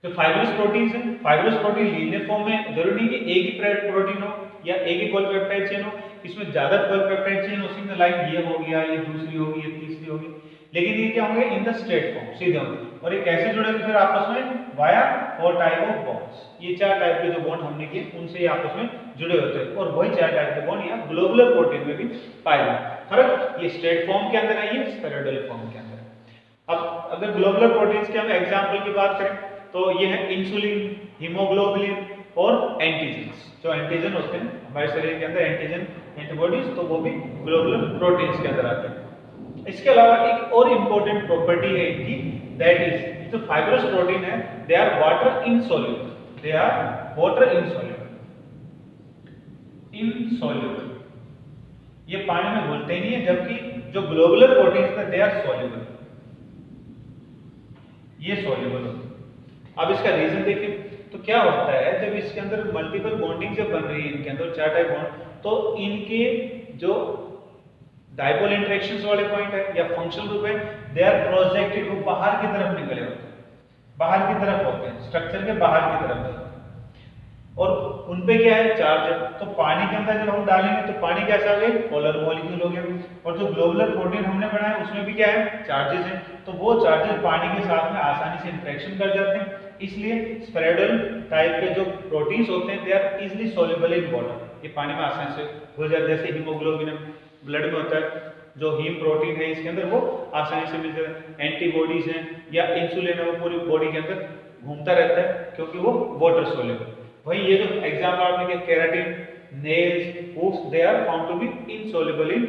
जो फाइब्रस प्रोटीन्स हैं, फाइब्रस प्रोटीन लीनियर फॉर्म में, जरूरी नहीं कि एक ही प्रोटीन हो या एक ही पॉलीपेप्टाइड चेन हो, इसमें ज्यादा पॉलीपेप्टाइड चेन हो सकती है, लाइक ये हो गया, ये दूसरी होगी, ये तीसरी होगी, लेकिन ये क्या होंगे, इन द स्ट्रेट फॉर्म, सीधे होंगे। और ये कैसे जुड़ेंगे फिर आपस में, वाया 4 टाइप ऑफ बॉन्ड्स। ये 4 टाइप के जो बॉन्ड हमने किए उनसे ये आपस में जुड़े होते हैं, और वही 4 टाइप के बॉन्ड यहाँ ग्लोबुलर प्रोटीन में भी पाए जाते हैं। फर्क ये स्ट्रेट फॉर्म के अंदर है, ये स्फेरोइडल फॉर्म के अंदर है। अब अगर ग्लोबुलर प्रोटीन्स के हम एग्जाम्पल की बात करें तो ये है इंसुलिन, हीमोग्लोबिन, और एंटीजन्स, जो एंटीजन होते हैं हमारे शरीर के अंदर, एंटीजन एंटीबॉडीज, तो वो भी ग्लोबुलर प्रोटीन्स के अंदर आते हैं। इसके अलावा एक और इंपॉर्टेंट प्रॉपर्टी है इनकी, दैट इज जो फाइब्रस प्रोटीन है, they are water insoluble, they are water insoluble, insoluble, ये पानी में घुलते ही नहीं है, जबकि जो ग्लोबुलर प्रोटीन्स है दे आर सॉल्युबल, ये सॉल्युबल होते हैं। अब इसका रीजन देखिए, तो क्या होता है जब इसके अंदर मल्टीपल बॉन्डिंग जब बन रही है, इनके अंदर 4 टाइप बॉन्ड, तो इनके जो डाइपोल इंटरेक्शंस वाले पॉइंट है या फंक्शनल ग्रुप है, दे आर प्रोजेक्टेड, वो बाहर की तरफ निकले होते हैं, बाहर की तरफ होते हैं, स्ट्रक्चर के बाहर की तरफ होते हैं, और उनपे क्या है, चार्ज है। तो पानी के अंदर जब हम डालेंगे तो पानी कैसा हो गया, पोलर मॉलिक्यूल हो गया, और जो ग्लोबुलर प्रोटीन हमने बनाया उसमें भी क्या है, चार्जेस हैं, तो वो चार्जेस पानी के साथ में आसानी से इंटरेक्शन कर जाते हैं, इसलिए स्फेरेडल टाइप के जो प्रोटीन्स होते हैं they are easily soluble in water, ये पानी में आसानी से घुल जाते हैं। जैसे हीमोग्लोबिन ब्लड में होता है, जो हीम प्रोटीन है इसके अंदर वो आसानी से मिल जाता है। एंटीबॉडीज हैं या इंसुलिन है, वो पूरी बॉडी के अंदर घूमता रहता है क्योंकि वो वाटर सॉल्युबल। वही ये जो एग्जाम्पल आपने किया, keratin, nails, hooves, they are found to be insoluble in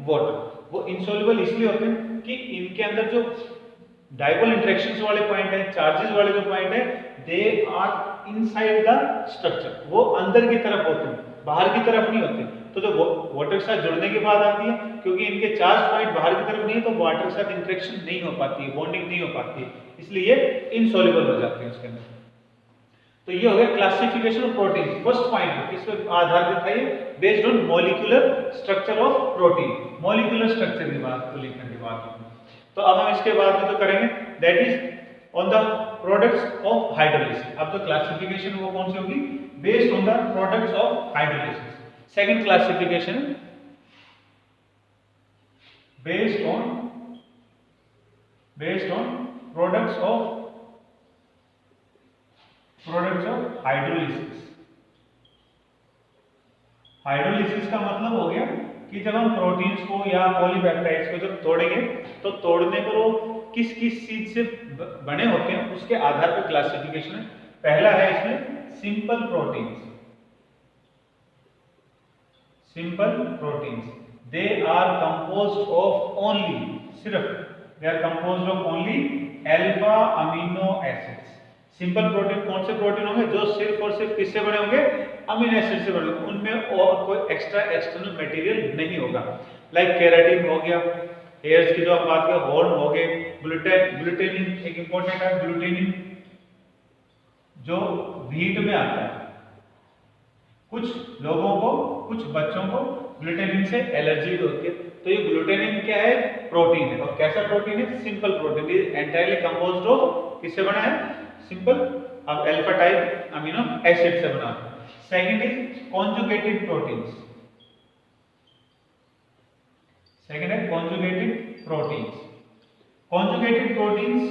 water. वो इनसॉल्युबल इसलिए होते हैं कि इनके अंदर जो डाइपोल इंटरेक्शंस वाले पॉइंट है, चार्जेस वाले जो पॉइंट है, they are inside the structure, वो अंदर की तरफ होते हैं, बाहर की तरफ नहीं होते। तो जो वाटर के साथ जुड़ने के बाद आती है, क्योंकि इनके चार्ज पॉइंट बाहर की तरफ नहीं है, तो वाटर के साथ इंटरेक्शन नहीं हो पाती है, बॉन्डिंग नहीं हो पाती है, इसलिए ये इनसॉल्युबल हो जाते हैं उसके अंदर। तो ये हो गया classification of protein. First point इस पर आधारित है based on molecular structure of protein, molecular structure की बात को लिखने के बाद। तो अब हम इसके बाद में जो करेंगे that is on the products of hydrolysis. अब जो क्लासिफिकेशन वो कौन सी होगी, based on the products of hydrolysis. Second classification based on products of hydrolysis. Hydrolysis का मतलब हो गया कि जब हम प्रोटीन्स को या पॉलीपेप्टाइड्स को जब तोड़ेंगे, तो तोड़ने पर वो किस किस चीज से बने होते हैं उसके आधार पर क्लासिफिकेशन है। पहला है इसमें simple proteins. Simple proteins, they are composed of only, सिर्फ they are composed of only alpha amino acids. Simple protein कौन से प्रोटीन होंगे, जो सिर्फ और सिर्फ किससे बने होंगे, अमीनो एसिड से बने होंगे, उनमें और कोई एक्स्ट्रा एक्सटर्नल मटेरियल नहीं होगा। लाइक केराटिन हो गया, हेयर्स की जो आप बात करें, हॉर्न हो गए, ग्लूटेनिन एक इंपॉर्टेंट है, ग्लूटेनिन जो व्हीट में आता है। कुछ लोगों को, कुछ बच्चों को ग्लूटेनिन से एलर्जी होती है, तो ये ग्लूटेनिन क्या है, प्रोटीन है। और कैसा प्रोटीन है, सिंपल प्रोटीन, ये एंटायरली कंपोज्ड ऑफ किससे बना है, सिंपल अब अल्फा टाइप अमीनो एसिड से बना है। Second is conjugated proteins. Second है कॉन्जुगेटेड प्रोटीन्स। कॉन्जुगेटेड प्रोटीन्स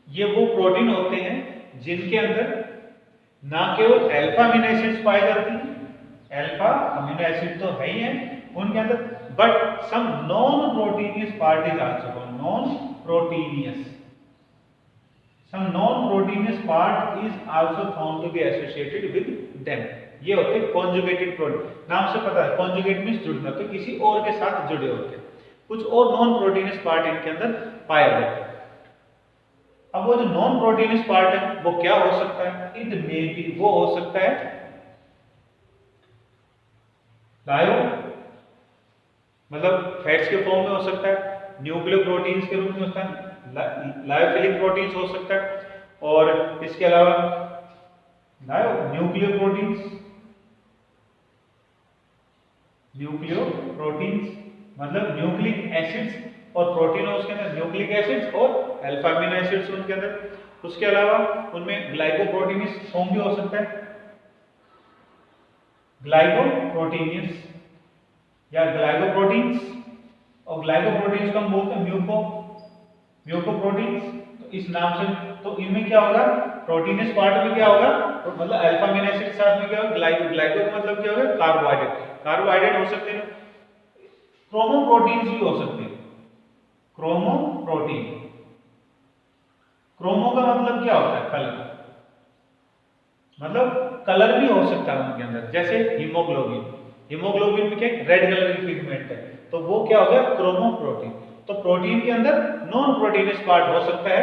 ये वो प्रोटीन होते हैं जिनके अंदर ना केवल अल्फा अमीनो एसिड्स पाए जाते हैं, अल्फा अमीनो एसिड तो है ही है उनके अंदर, but some non proteinous part is also, non proteinous, some non-proteinous part is also found to be associated with them. ये होते हैं conjugated प्रोटीन। नाम से पता है conjugate मींस जुड़ना, तो किसी और के साथ जुड़े होते हैं। कुछ और नॉन प्रोटीनियस पार्ट इनके अंदर पाया जाता है। अब वो जो नॉन प्रोटीनियस पार्ट है वो क्या हो सकता है, इट मे बी, वो हो सकता है लायो, मतलब फैट्स के फॉर्म में हो सकता है, न्यूक्लियोप्रोटीन्स के रूप में होता है, लायोफिलिक प्रोटीन्स हो सकता है, और इसके अलावा न्यूक्लियोप्रोटीन्स, न्यूक्लियोप्रोटीन्स मतलब न्यूक्लिक एसिड्स, और प्रोटीन हो उसके अंदर न्यूक्लिक एसिड्स और अल्फा अमीनो एसिड्स उनके अंदर। उसके अलावा उनमें ग्लाइकोप्रोटीनियस फॉर्म भी हो सकता है, ग्लाइकोप्रोटीनियस या ग्लाइकोप्रोटीन्स, और ग्लाइकोप्रोटीन्स को हम बोलते हैं म्यूकोप्रोटीन्स। तो इस नाम से, तो इनमें क्या होगा, प्रोटीनियस पार्ट में क्या होगा, तो मतलब अल्फा अमीनो एसिड के साथ में क्या होगा, ग्लाइको का मतलब क्या होगा, कार्बोहाइड्रेट हो सकते हैं। क्रोमोप्रोटीन्स भी हो सकते हैं, क्रोमोप्रोटीन, क्रोमो का मतलब क्या होता है, कलर, मतलब कलर भी हो सकता है उनके अंदर, जैसे हीमोग्लोबिन। हीमोग्लोबिन में क्या रेड कलर की पिगमेंट है, तो वो क्या हो गया क्रोमोप्रोटीन। तो प्रोटीन के अंदर नॉन प्रोटीनस पार्ट हो सकता है,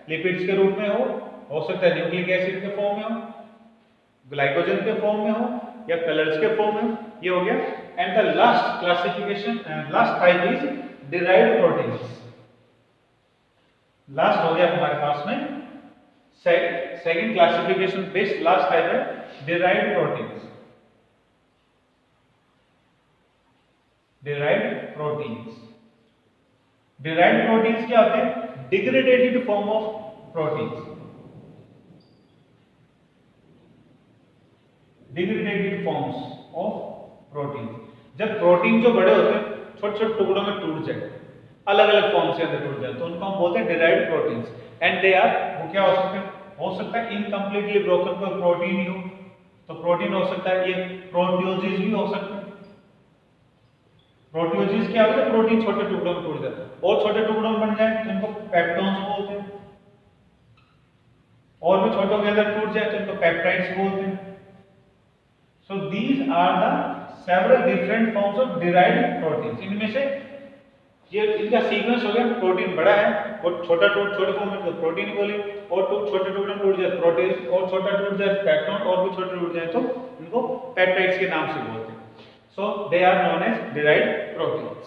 लिपिड्स के रूप में हो सकता है न्यूक्लिक एसिड के फॉर्म में हो, ग्लाइकोजन के फॉर्म में हो, या कलर्स के फॉर्म में हो। ये हो गया। And the last classification last type is derived proteins. Last हो गया हमारे पास में second classification based last type है derived proteins. Derived proteins, derived proteins क्या होते हैं? Degradated form of proteins. Degradated forms of protein. जब प्रोटीन जो बड़े होते हैं छोटे छोटे टुकड़ों में टूट जाए, अलग अलग फॉर्म से अंदर टूट जाए, तो उनको हम बोलते हैं derived proteins. And they are, वो क्या हो सकते हैं? हो सकता है इनकम्प्लीटली ब्रोकन कोई प्रोटीन ही हो, तो प्रोटीन हो सकता है। ये प्रोटियोजिस भी हो सकते हैं। प्रोटियोजिस क्या होता है? प्रोटीन छोटे टुकड़ों में टूट जाता है, और छोटे टुकड़ों में बन जाए तो इनको पेप्टोन्स बोलते हैं, और भी छोटों के अंदर टूट जाए तो इनको पेप्टाइड्स बोलते हैं। So these are the several different forms of derived proteins. इनमें से ये इनका सीक्वेंस हो गया, प्रोटीन बड़ा है और छोटा छोटे फॉर्म में तो प्रोटीन बोले, और तो छोटे टुकड़े में टूट जाए प्रोटीन, और छोटा टूट जाए पेप्टोन, और भी छोटे टूट जाए तो इनको पेप्टाइड्स के नाम से बोलते हैं। So they are known as derived proteins.